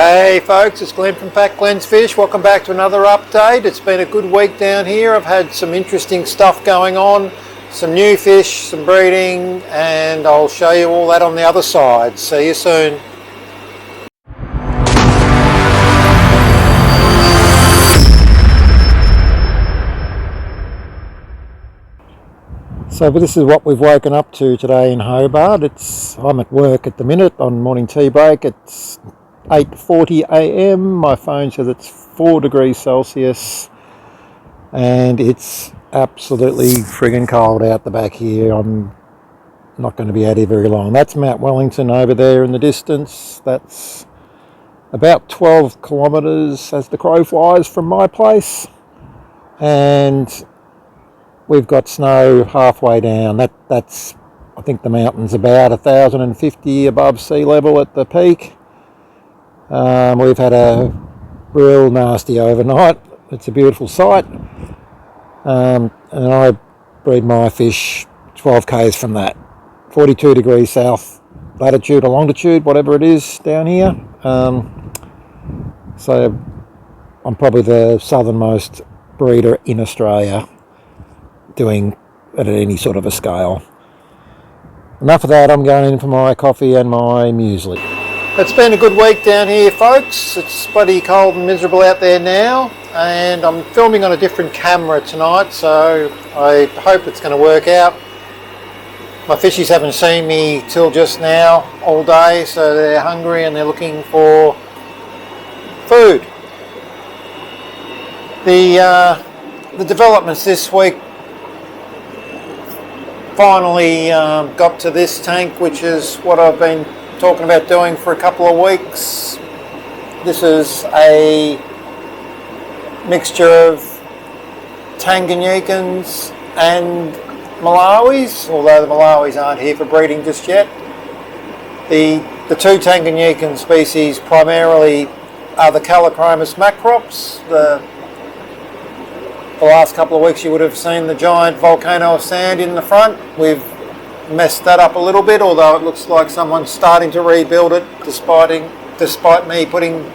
Hey folks, it's Glenn from Pat Glenn's Fish. Welcome back to another update. It's been a good week down here. I've had some interesting stuff going on, some new fish, some breeding, and I'll show you all that on the other side. See you soon. So this is what we've woken up to today in Hobart. I'm at work at the minute on morning tea break. It's 8:40 a.m. My phone says it's 4 degrees Celsius and it's absolutely friggin' cold out the back here. I'm not going to be out here very long. That's Mount Wellington over there in the distance. That's about 12 kilometres as the crow flies from my place, and we've got snow halfway down. That's I think the mountain's about 1,050 above sea level at the peak. We've had a real nasty overnight. It's a beautiful sight, and I breed my fish 12 k's from that, 42 degrees south latitude or longitude, whatever it is down here. So I'm probably the southernmost breeder in Australia doing it at any sort of a scale. Enough of that, I'm going in for my coffee and my muesli. It's been a good week down here, folks. It's bloody cold and miserable out there now, and I'm filming on a different camera tonight, so I hope it's going to work out. My fishies haven't seen me till just now all day, so they're hungry and they're looking for food. The developments this week finally got to this tank, which is what I've been talking about doing for a couple of weeks. This is a mixture of Tanganyikans and Malawis, although the Malawis aren't here for breeding just yet. The two Tanganyikan species primarily are the Callichromis macrops. The last couple of weeks you would have seen the giant volcano of sand in the front. We've messed that up a little bit, although it looks like someone's starting to rebuild it despite me putting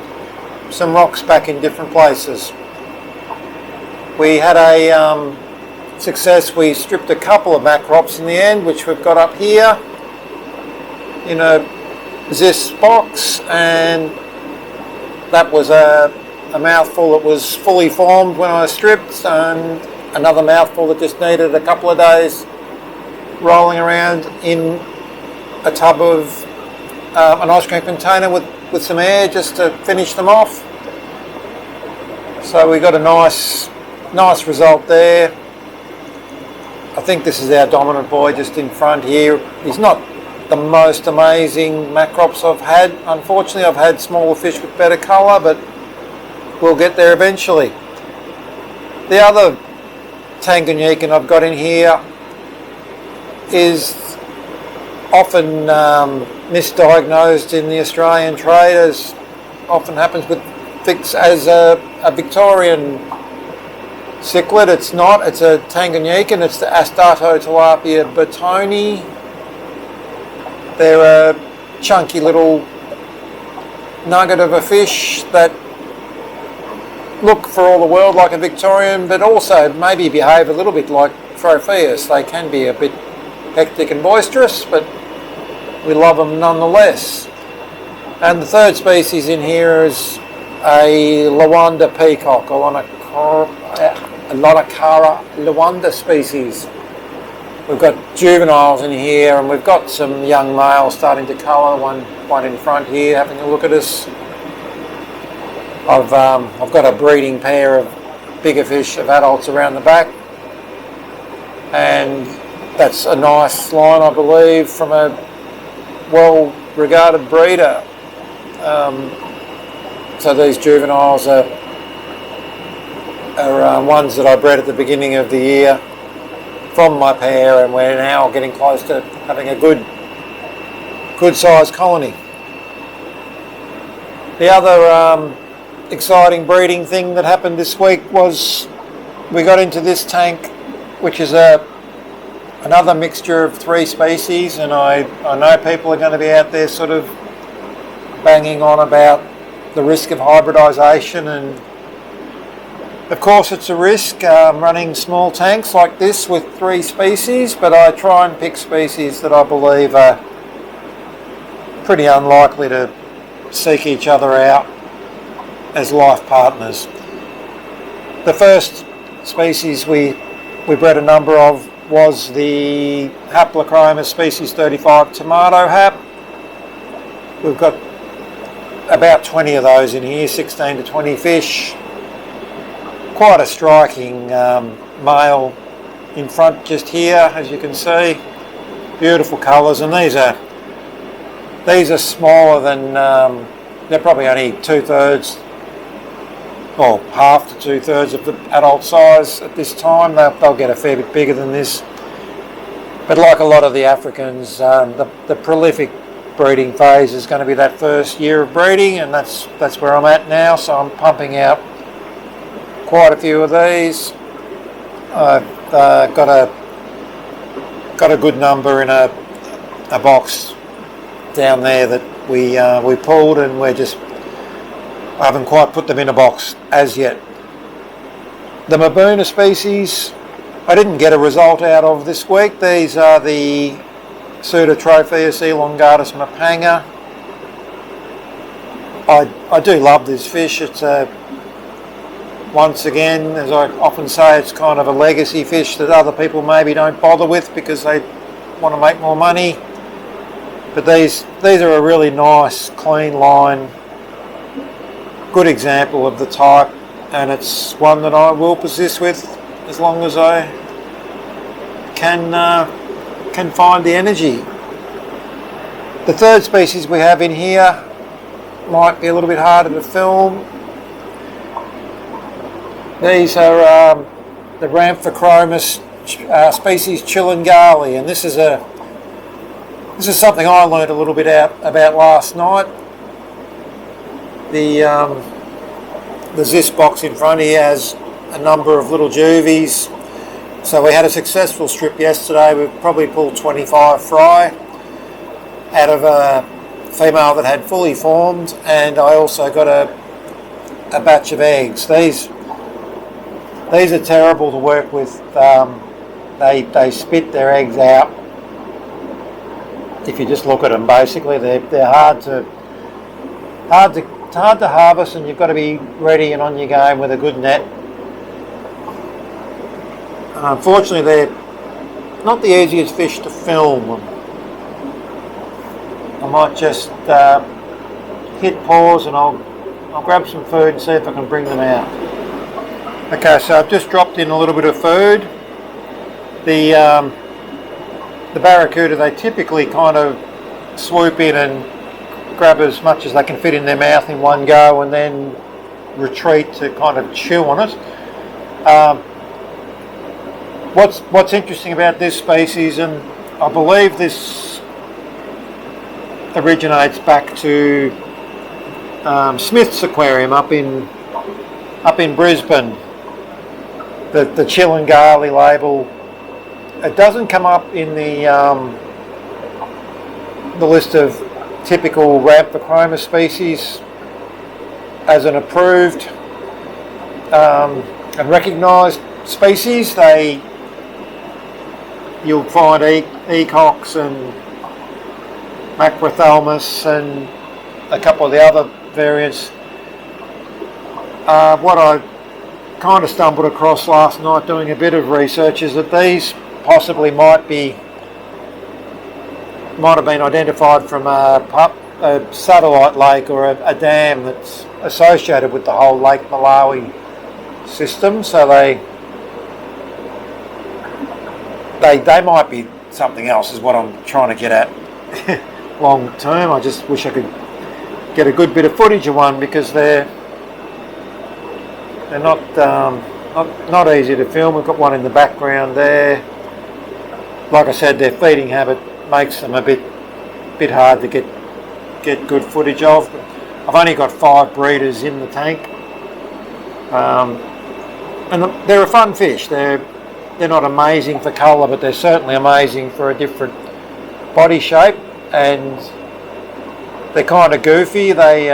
some rocks back in different places. We had a success. We stripped a couple of macrops in the end, which we've got up here in a Zis box, and that was a mouthful that was fully formed when I stripped, and another mouthful that just needed a couple of days rolling around in a tub of an ice cream container with some air just to finish them off. So we got a nice result there. I think this is our dominant boy just in front here. He's not the most amazing macrops I've had. Unfortunately, I've had smaller fish with better colour, but we'll get there eventually. The other Tanganyikan I've got in here is often misdiagnosed in the Australian trade, as often happens with fix as a Victorian cichlid. It's not. It's a Tanganyikan. It's the Astartotilapia bertoni. They're a chunky little nugget of a fish that look for all the world like a Victorian, but also maybe behave a little bit like Tropheus. They can be a bit hectic and boisterous, but we love them nonetheless. And the third species in here is a Luanda peacock, a Lonacara Luanda species. We've got juveniles in here, and we've got some young males starting to colour. One in front here having a look at us. I've got a breeding pair of bigger fish of adults around the back, and that's a nice line, I believe, from a well-regarded breeder. So these juveniles are ones that I bred at the beginning of the year from my pair, and we're now getting close to having a good sized colony. The other exciting breeding thing that happened this week was we got into this tank, which is another mixture of 3 species, and I know people are going to be out there sort of banging on about the risk of hybridisation, and of course it's a risk running small tanks like this with 3 species, but I try and pick species that I believe are pretty unlikely to seek each other out as life partners. The first species we bred a number of was the Haplochroma species 35 tomato hap. We've got about 20 of those in here, 16 to 20 fish. Quite a striking male in front just here, as you can see. Beautiful colours, and these are smaller than, they're probably only 2/3, well, half to 2/3 of the adult size at this time. They'll get a fair bit bigger than this. But like a lot of the Africans, the prolific breeding phase is going to be that first year of breeding, and that's where I'm at now. So I'm pumping out quite a few of these. I've got a good number in a box down there that we pulled, and I haven't quite put them in a box as yet. The Mabuna species, I didn't get a result out of this week. These are the Pseudotropheus elongatus mapanga. I do love this fish. It's once again, as I often say, it's kind of a legacy fish that other people maybe don't bother with because they want to make more money. But these are a really nice, clean line, good example of the type, and it's one that I will persist with as long as I can find the energy. The third species we have in here might be a little bit harder to film. These are the Ramphichroma species Chillingali, and this is something I learned a little bit about last night. The Zis box in front here has a number of little juvies. So we had a successful strip yesterday. We've probably pulled 25 fry out of a female that had fully formed, and I also got a batch of eggs. These are terrible to work with. They spit their eggs out. If you just look at them, basically they're hard to harvest, and you've got to be ready and on your game with a good net. Unfortunately, they're not the easiest fish to film. I might just hit pause and I'll grab some food and see if I can bring them out. Okay, so I've just dropped in a little bit of food. The barracuda, they typically kind of swoop in and grab as much as they can fit in their mouth in one go and then retreat to kind of chew on it. What's interesting about this species, and I believe this originates back to Smith's Aquarium up in Brisbane. The Chillingali label, it doesn't come up in the list of typical Ramphichroma species as an approved and recognised species. You'll find ecox and macrothalmus and a couple of the other variants. What I kind of stumbled across last night doing a bit of research is that these possibly might have been identified from a satellite lake or a dam that's associated with the whole Lake Malawi system. So they might be something else, is what I'm trying to get at long term. I just wish I could get a good bit of footage of one, because they're not easy to film. We've got one in the background there. Like I said, their feeding habit makes them a bit hard to get good footage of. I've only got 5 breeders in the tank, and they're a fun fish. They're not amazing for colour, but they're certainly amazing for a different body shape, and they're kind of goofy. They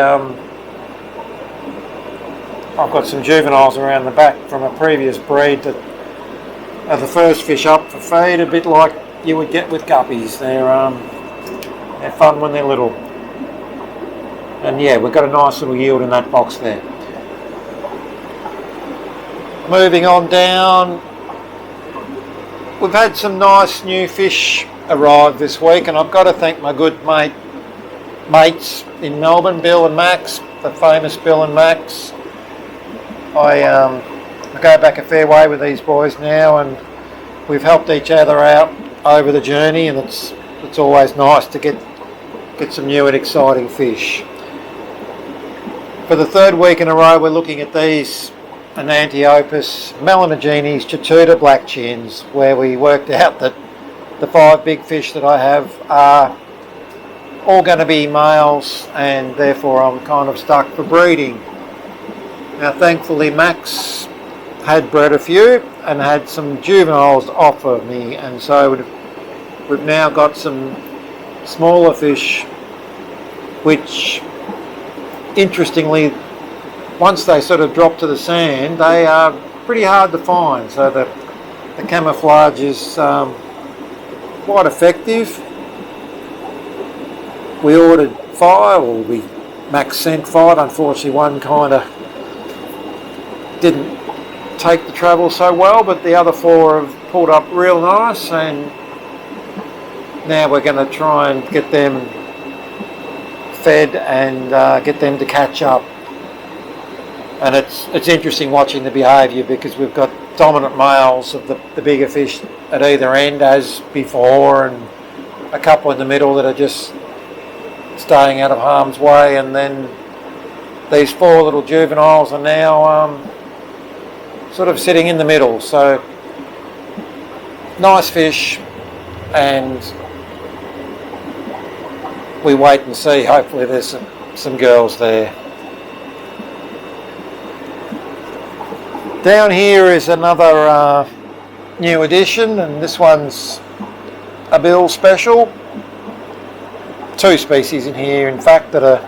I've got some juveniles around the back from a previous breed that are the first fish up for feed, a bit like you would get with guppies. They're fun when they're little. And yeah, we've got a nice little yield in that box there. Moving on down, we've had some nice new fish arrive this week, and I've got to thank my good mates in Melbourne, Bill and Max, the famous Bill and Max. I go back a fair way with these boys now, and we've helped each other out over the journey, and it's always nice to get some new and exciting fish. For the third week in a row, we're looking at these Anantiopus melanogenes Chatuta black chins, where we worked out that the 5 big fish that I have are all going to be males, and therefore I'm kind of stuck for breeding. Now thankfully Max had bred a few and had some juveniles to offer me, and so we've now got some smaller fish which, interestingly, once they sort of drop to the sand, they are pretty hard to find, so the camouflage is quite effective. We ordered 5, or Max sent 5. Unfortunately, one kind of didn't take the travel so well, but the other 4 have pulled up real nice, and now we're going to try and get them fed and get them to catch up. And it's interesting watching the behaviour, because we've got dominant males of the bigger fish at either end as before, and a couple in the middle that are just staying out of harm's way, and then these 4 little juveniles are now sort of sitting in the middle. So nice fish, and we wait and see. Hopefully there's some girls there. Down here is another new addition, and this one's a bill special. 2 species in here, in fact, that are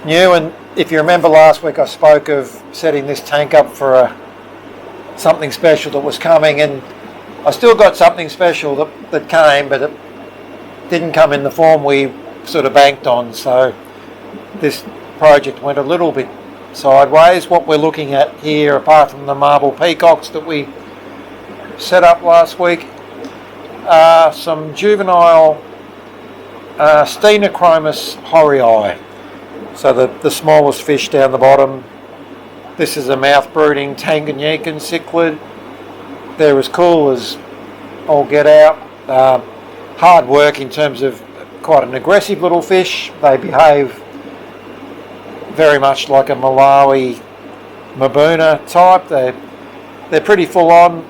new. And if you remember last week, I spoke of setting this tank up for something special that was coming, and I still got something special that came, but it didn't come in the form we sort of banked on. So this project went a little bit sideways. What we're looking at here, apart from the marble peacocks that we set up last week, are some juvenile Stenochromis horii. So the smallest fish down the bottom. This is a mouth-brooding Tanganyikan cichlid. They're as cool as all get out. Hard work in terms of quite an aggressive little fish. They behave very much like a Malawi Mabuna type. They're pretty full on.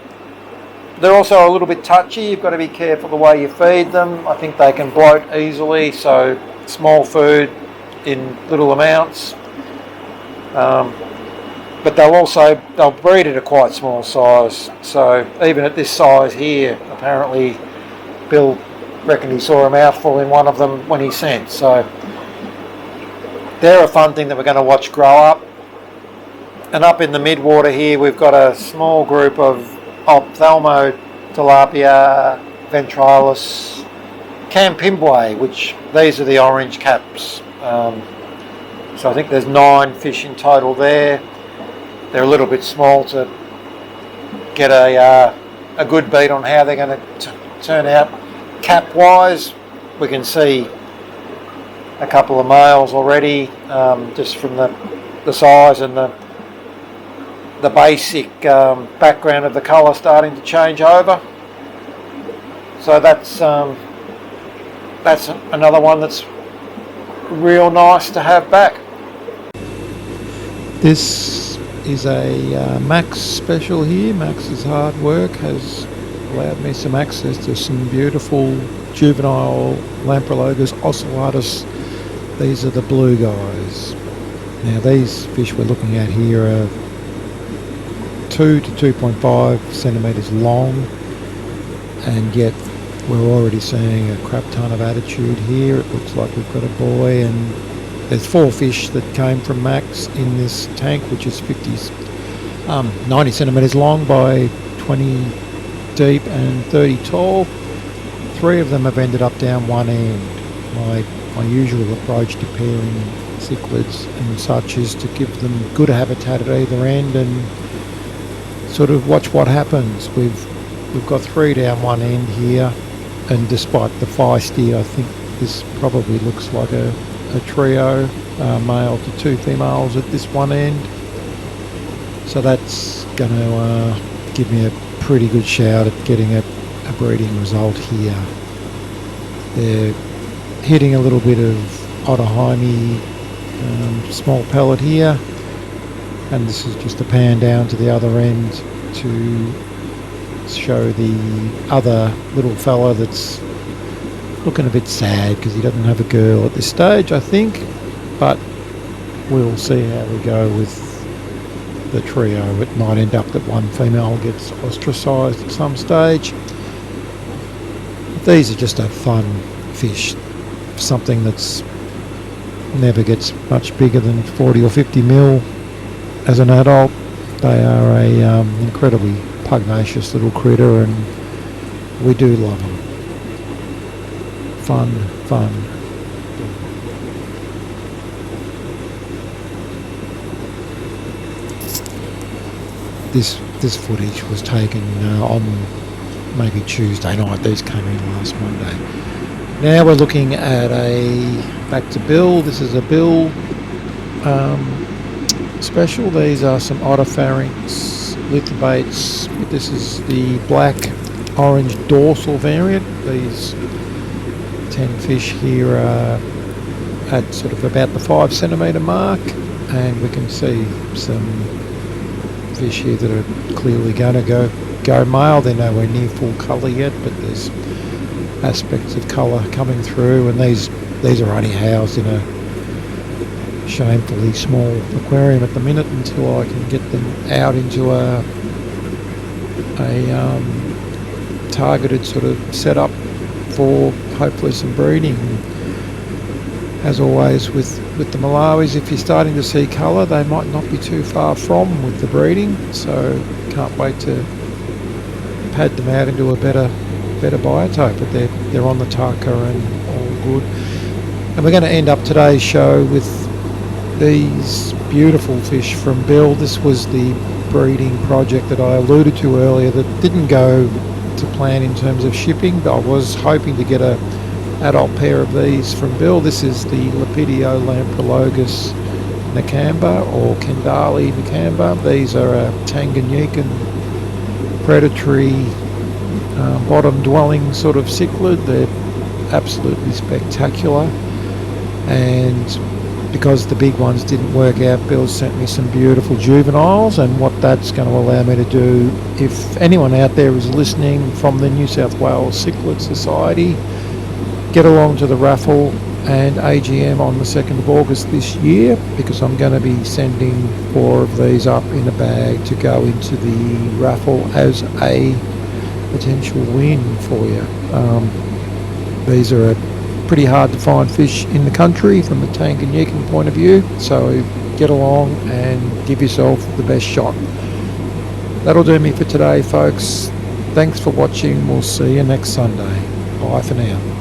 They're also a little bit touchy. You've got to be careful the way you feed them. I think they can bloat easily, so small food in little amounts. But they'll breed at a quite small size. So even at this size here, apparently Bill reckoned he saw a mouthful in one of them when he sent. So they're a fun thing that we're going to watch grow up. And up in the midwater here, we've got a small group of Ophthalmotilapia ventralis Campimbwe, which these are the orange caps. So I think there's 9 fish in total there. They're a little bit small to get a good beat on how they're going to turn out. Cap-wise, we can see a couple of males already, just from the size and the basic background of the colour starting to change over. So that's another one that's real nice to have back. This is a Max special here. Max's hard work has allowed me some access to some beautiful juvenile Lamprologus ocellatus. These are the blue guys. Now these fish we're looking at here are 2 to 2.5 centimetres long, and yet we're already seeing a crap ton of attitude here. It looks like we've got a boy and There's 4 fish that came from Max in this tank, which is 90 centimetres long by 20 deep and 30 tall. 3 of them have ended up down one end. My usual approach to pairing cichlids and such is to give them good habitat at either end and sort of watch what happens. We've got 3 down one end here, and despite the feisty, I think this probably looks like a trio, male to 2 females at this one end. So that's going to give me a pretty good shout at getting a breeding result here. They're hitting a little bit of Ottahimi small pellet here, and this is just a pan down to the other end to show the other little fella that's looking a bit sad because he doesn't have a girl at this stage, I think, but we'll see how we go with the trio. It might end up that one female gets ostracised at some stage. These are just a fun fish, something that's never gets much bigger than 40 or 50 mil as an adult. They are a incredibly pugnacious little critter, and we do love them. Fun. This footage was taken on maybe Tuesday night. These came in last Monday. Now we're looking at back to bill. This is a bill special. These are some otopharynx lithobates. This is the black orange dorsal variant. These 10 fish here are at sort of about the 5 centimetre mark, and we can see some fish here that are clearly going to go male. They're nowhere near full colour yet, but there's aspects of colour coming through, and these are only housed in a shamefully small aquarium at the minute until I can get them out into a targeted sort of setup for hopefully some breeding. As always with the Malawis, if you're starting to see colour, they might not be too far from with the breeding, so can't wait to pad them out into a better biotope. But they're on the tucker and all good. And we're going to end up today's show with these beautiful fish from Bill. This was the breeding project that I alluded to earlier that didn't go to plan in terms of shipping, but I was hoping to get a adult pair of these from Bill. This is the Lepidio lamprologus nakamba, or Kendali nakamba. These are a Tanganyikan predatory bottom dwelling sort of cichlid. They're absolutely spectacular, and because the big ones didn't work out, Bill sent me some beautiful juveniles, and what that's going to allow me to do, if anyone out there is listening from the New South Wales Cichlid Society, get along to the raffle and AGM on the 2nd of August this year, because I'm going to be sending 4 of these up in a bag to go into the raffle as a potential win for you. These are a pretty hard to find fish in the country from a Tanganyikan point of view, so get along and give yourself the best shot. That'll do me for today, folks. Thanks for watching. We'll see you next Sunday. Bye for now.